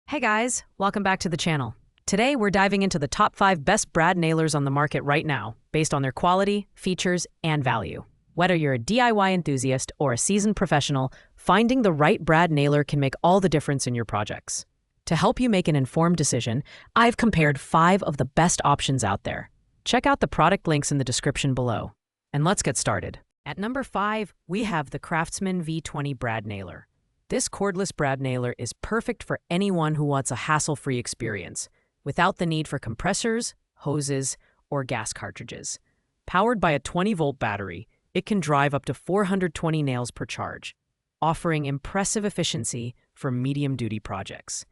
Hey guys, welcome back to the channel. Today we're diving into the top 5 best brad nailers on the market right now, based on their quality, features, and value. Whether you're a DIY enthusiast or a seasoned professional, finding the right brad nailer can make all the difference in your projects. To help you make an informed decision, I've compared 5 of the best options out there. Check out the product links in the description below. And let's get started. At number 5, we have the Craftsman V20 brad nailer. This cordless brad nailer is perfect for anyone who wants a hassle-free experience, without the need for compressors, hoses, or gas cartridges. Powered by a 20-volt battery, it can drive up to 420 nails per charge, offering impressive efficiency for medium-duty projects.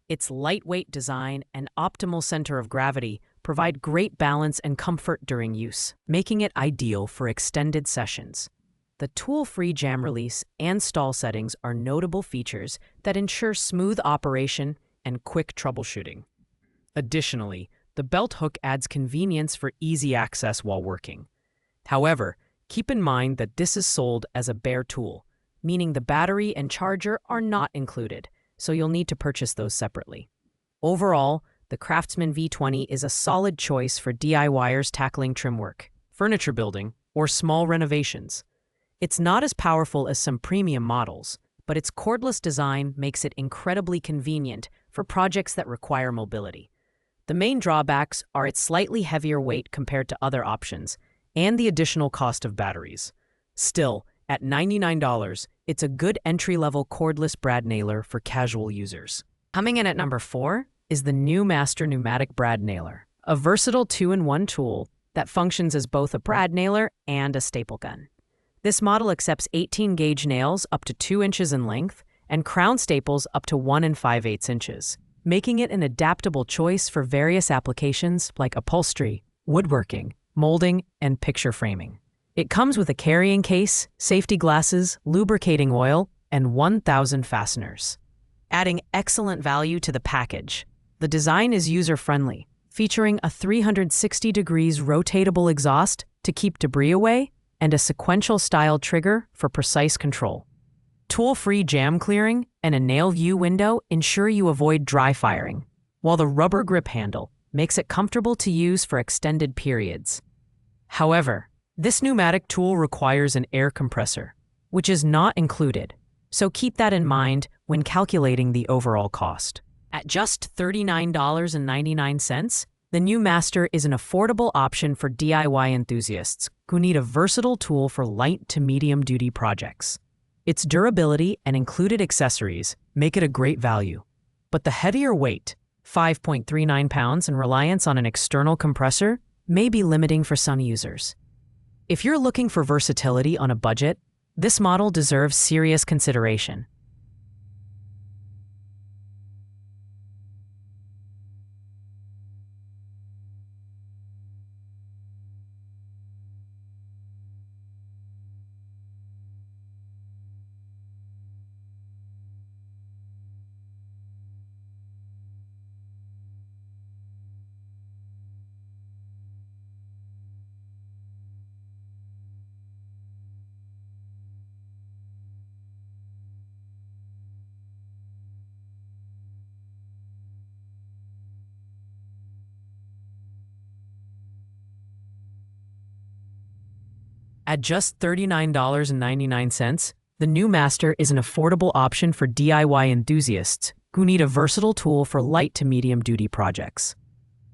Its lightweight design and optimal center of gravity provide great balance and comfort during use, making it ideal for extended sessions. The tool-free jam release and stall settings are notable features that ensure smooth operation and quick troubleshooting. Additionally, the belt hook adds convenience for easy access while working. However, keep in mind that this is sold as a bare tool, meaning the battery and charger are not included, so you'll need to purchase those separately. Overall, the Craftsman V20 is a solid choice for DIYers tackling trim work, furniture building, or small renovations. It's not as powerful as some premium models, but its cordless design makes it incredibly convenient for projects that require mobility. The main drawbacks are its slightly heavier weight compared to other options and the additional cost of batteries. Still, at $99, it's a good entry-level cordless brad nailer for casual users. Coming in at number 4 is the NEU Master Pneumatic brad nailer, a versatile 2-in-1 tool that functions as both a brad nailer and a staple gun. This model accepts 18-gauge nails up to 2 inches in length and crown staples up to 1 5/8 inches, making it an adaptable choice for various applications like upholstery, woodworking, molding, and picture framing. It comes with a carrying case, safety glasses, lubricating oil, and 1,000 fasteners, adding excellent value to the package. The design is user-friendly, featuring a 360 degrees rotatable exhaust to keep debris away and a sequential style trigger for precise control. Tool-free jam clearing and a nail view window ensure you avoid dry firing, while the rubber grip handle makes it comfortable to use for extended periods. However, this pneumatic tool requires an air compressor, which is not included, so keep that in mind when calculating the overall cost. At just $39.99, the NEU Master is an affordable option for DIY enthusiasts who need a versatile tool for light to medium-duty projects. Its durability and included accessories make it a great value, but the heavier weight, 5.39 pounds, and reliance on an external compressor may be limiting for some users. If you're looking for versatility on a budget, this model deserves serious consideration. At just $39.99, the NEU Master is an affordable option for DIY enthusiasts who need a versatile tool for light to medium-duty projects.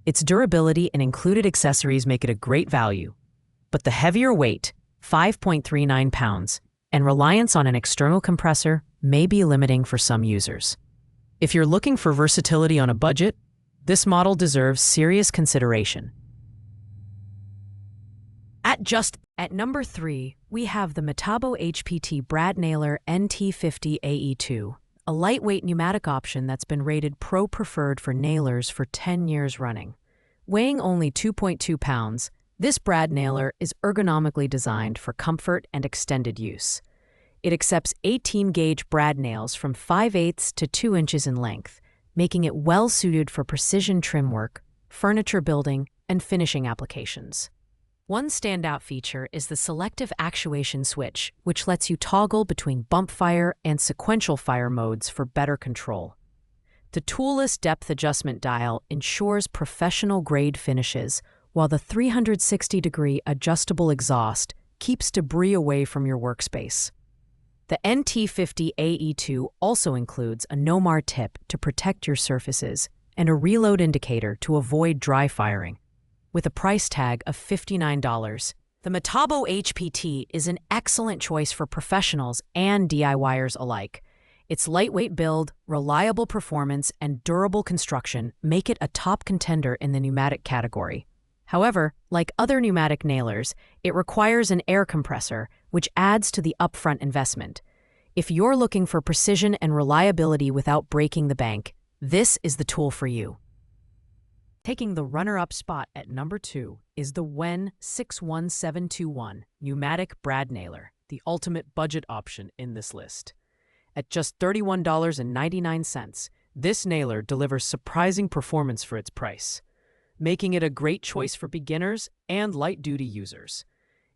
Its durability and included accessories make it a great value, but the heavier weight, 5.39 pounds, and reliance on an external compressor may be limiting for some users. If you're looking for versatility on a budget, this model deserves serious consideration. At number 3, we have the Metabo HPT brad nailer NT50 AE2, a lightweight pneumatic option that's been rated Pro Preferred for nailers for 10 years running. Weighing only 2.2 pounds, this brad nailer is ergonomically designed for comfort and extended use. It accepts 18-gauge brad nails from 5/8 to 2 inches in length, making it well-suited for precision trim work, furniture building, and finishing applications. One standout feature is the selective actuation switch, which lets you toggle between bump fire and sequential fire modes for better control. The toolless depth adjustment dial ensures professional-grade finishes, while the 360-degree adjustable exhaust keeps debris away from your workspace. The NT50AE2 also includes a NOMAR tip to protect your surfaces and a reload indicator to avoid dry firing. With a price tag of $59, the Metabo HPT is an excellent choice for professionals and DIYers alike. Its lightweight build, reliable performance, and durable construction make it a top contender in the pneumatic category. However, like other pneumatic nailers, it requires an air compressor, which adds to the upfront investment. If you're looking for precision and reliability without breaking the bank, this is the tool for you. Taking the runner-up spot at number 2 is the WEN 61721 Pneumatic Brad Nailer, the ultimate budget option in this list. At just $31.99, this nailer delivers surprising performance for its price, making it a great choice for beginners and light-duty users.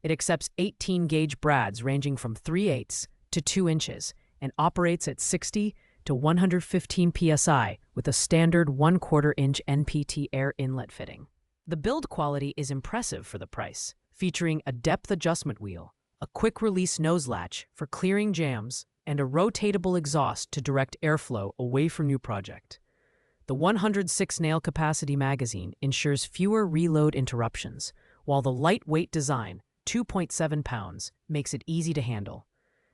It accepts 18-gauge brads ranging from 3/8 to 2 inches and operates at 60 to 115 psi with a standard 1/4 inch NPT air inlet fitting. The build quality is impressive for the price, featuring a depth adjustment wheel, a quick-release nose latch for clearing jams, and a rotatable exhaust to direct airflow away from your project. The 106 nail capacity magazine ensures fewer reload interruptions, while the lightweight design, 2.7 pounds, makes it easy to handle.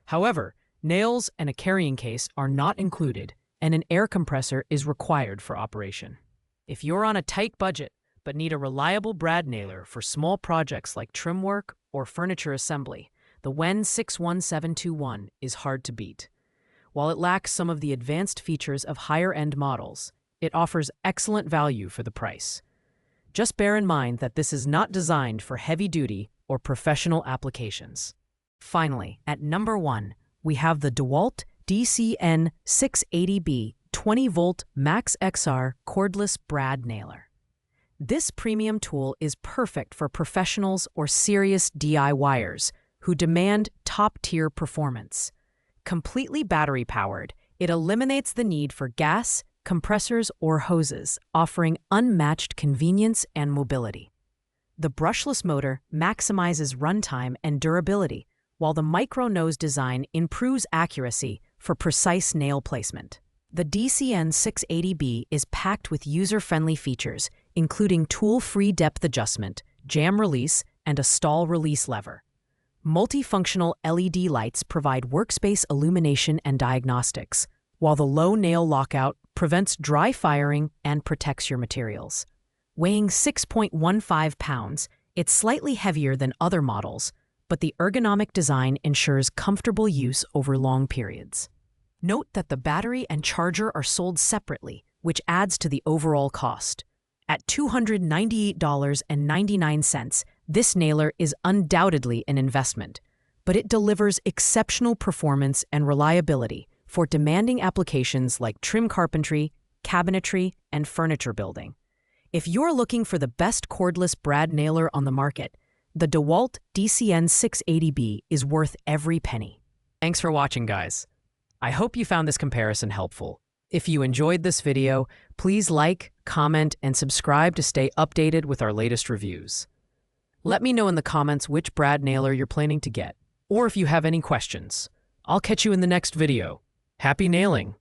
However, nails and a carrying case are not included, and an air compressor is required for operation. If you're on a tight budget but need a reliable brad nailer for small projects like trim work or furniture assembly, the WEN 61721 is hard to beat. While it lacks some of the advanced features of higher-end models, it offers excellent value for the price. Just bear in mind that this is not designed for heavy-duty or professional applications. Finally, at number 1, we have the DeWalt DCN680B 20-volt Max XR Cordless Brad Nailer. This premium tool is perfect for professionals or serious DIYers who demand top-tier performance. Completely battery-powered, it eliminates the need for gas, compressors, or hoses, offering unmatched convenience and mobility. The brushless motor maximizes runtime and durability, while the micro-nose design improves accuracy for precise nail placement. The DCN680B is packed with user-friendly features, including tool-free depth adjustment, jam release, and a stall release lever. Multifunctional LED lights provide workspace illumination and diagnostics, while the low nail lockout prevents dry firing and protects your materials. Weighing 6.15 pounds, it's slightly heavier than other models, but the ergonomic design ensures comfortable use over long periods. Note that the battery and charger are sold separately, which adds to the overall cost. At $298.99, this nailer is undoubtedly an investment, but it delivers exceptional performance and reliability for demanding applications like trim carpentry, cabinetry, and furniture building. If you're looking for the best cordless brad nailer on the market, the DeWalt DCN680B is worth every penny. Thanks for watching, guys. I hope you found this comparison helpful. If you enjoyed this video, please like, comment, and subscribe to stay updated with our latest reviews. Let me know in the comments which brad nailer you're planning to get, or if you have any questions. I'll catch you in the next video. Happy nailing!